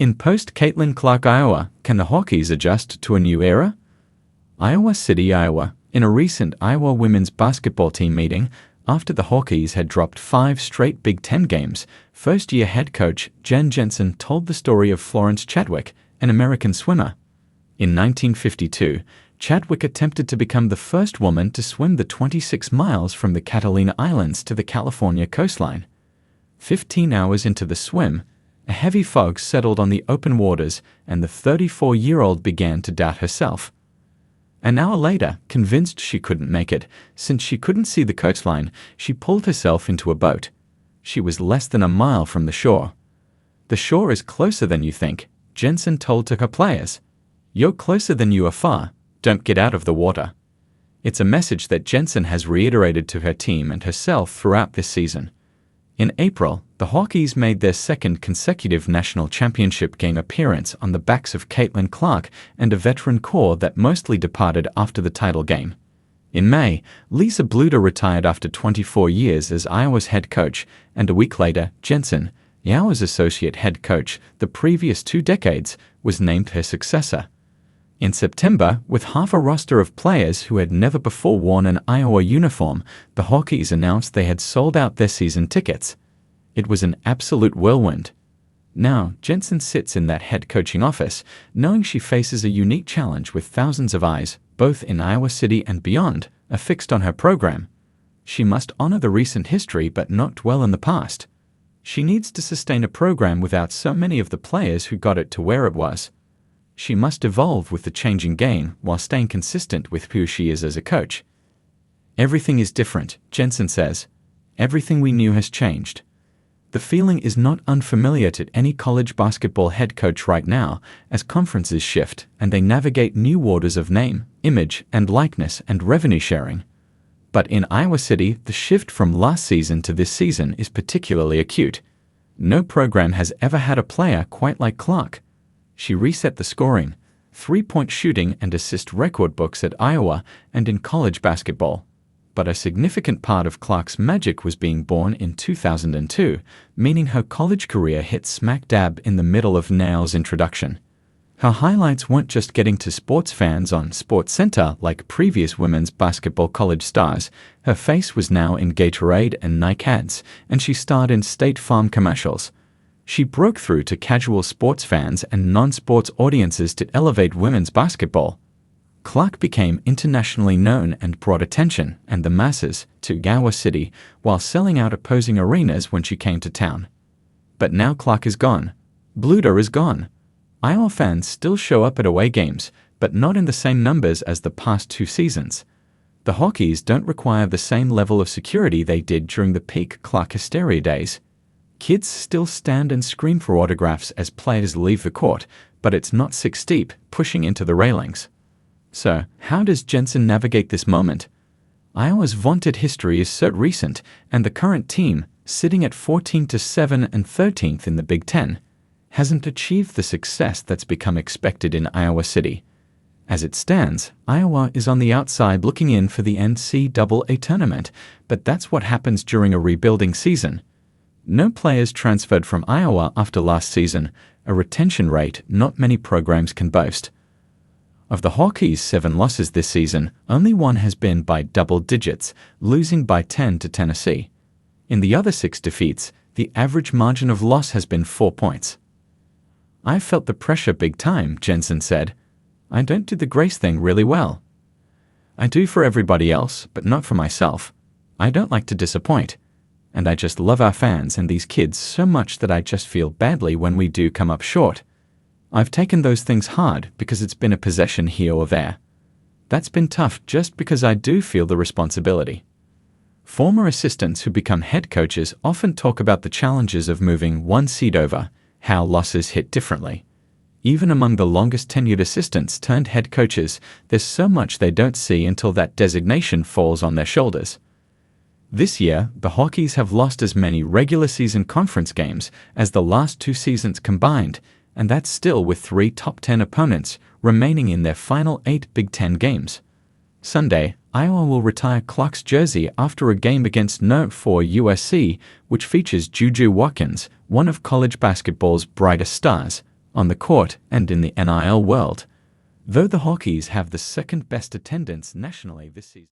In post-Caitlin Clark Iowa, can the Hawkeyes adjust to a new era? Iowa City, Iowa. In a recent Iowa women's basketball team meeting, after the Hawkeyes had dropped 5 straight Big Ten games, first-year head coach Jan Jensen told the story of Florence Chadwick, an American swimmer. In 1952, Chadwick attempted to become the first woman to swim the 26 miles from the Catalina Islands to the California coastline. 15 hours into the swim, a heavy fog settled on the open waters, and the 34-year-old began to doubt herself. An hour later, convinced she couldn't make it, since she couldn't see the coastline, she pulled herself into a boat. She was less than a mile from the shore. "The shore is closer than you think," Jensen told to her players. "You're closer than you are far. Don't get out of the water." It's a message that Jensen has reiterated to her team and herself throughout this season. In April, the Hawkeyes made their second consecutive national championship game appearance on the backs of Caitlin Clark and a veteran core that mostly departed after the title game. In May, Lisa Bluder retired after 24 years as Iowa's head coach, and a week later, Jensen, Iowa's associate head coach the previous 2 decades, was named her successor. In September, with half a roster of players who had never before worn an Iowa uniform, the Hawkeyes announced they had sold out their season tickets. It was an absolute whirlwind. Now, Jensen sits in that head coaching office, knowing she faces a unique challenge with thousands of eyes, both in Iowa City and beyond, affixed on her program. She must honor the recent history but not dwell in the past. She needs to sustain a program without so many of the players who got it to where it was. She must evolve with the changing game while staying consistent with who she is as a coach. "Everything is different," Jensen says. "Everything we knew has changed." The feeling is not unfamiliar to any college basketball head coach right now, as conferences shift and they navigate new waters of name, image, and likeness and revenue sharing. But in Iowa City, the shift from last season to this season is particularly acute. No program has ever had a player quite like Clark. She reset the scoring, 3-point shooting and assist record books at Iowa and in college basketball. But a significant part of Clark's magic was being born in 2002, meaning her college career hit smack dab in the middle of Nail's introduction. Her highlights weren't just getting to sports fans on SportsCenter like previous women's basketball college stars. Her face was now in Gatorade and Nike ads, and she starred in State Farm commercials. She broke through to casual sports fans and non-sports audiences to elevate women's basketball. Clark became internationally known and brought attention and the masses to Iowa City while selling out opposing arenas when she came to town. But now Clark is gone. Bluder is gone. Iowa fans still show up at away games, but not in the same numbers as the past 2 seasons. The Hawkeyes don't require the same level of security they did during the peak Clark hysteria days. Kids still stand and scream for autographs as players leave the court, but it's not 6 deep, pushing into the railings. So, how does Jensen navigate this moment? Iowa's vaunted history is so recent, and the current team, sitting at 14-7 and 13th in the Big Ten, hasn't achieved the success that's become expected in Iowa City. As it stands, Iowa is on the outside looking in for the NCAA tournament, but that's what happens during a rebuilding season. No players transferred from Iowa after last season, a retention rate not many programs can boast. Of the Hawkeyes' 7 losses this season, only 1 has been by double digits, losing by 10 to Tennessee. In the other 6 defeats, the average margin of loss has been 4 points. "I felt the pressure big time," Jensen said. "I don't do the grace thing really well. I do for everybody else, but not for myself. I don't like to disappoint. And I just love our fans and these kids so much that I just feel badly when we do come up short. I've taken those things hard because it's been a possession here or there. That's been tough just because I do feel the responsibility." Former assistants who become head coaches often talk about the challenges of moving 1 seed over, how losses hit differently. Even among the longest tenured assistants turned head coaches, there's so much they don't see until that designation falls on their shoulders. This year, the Hawkeyes have lost as many regular season conference games as the last 2 seasons combined, and that's still with 3 top 10 opponents remaining in their final 8 Big Ten games. Sunday, Iowa will retire Clark's jersey after a game against No. 4 USC, which features Juju Watkins, one of college basketball's brightest stars, on the court and in the NIL world, though the Hawkeyes have the second best attendance nationally this season.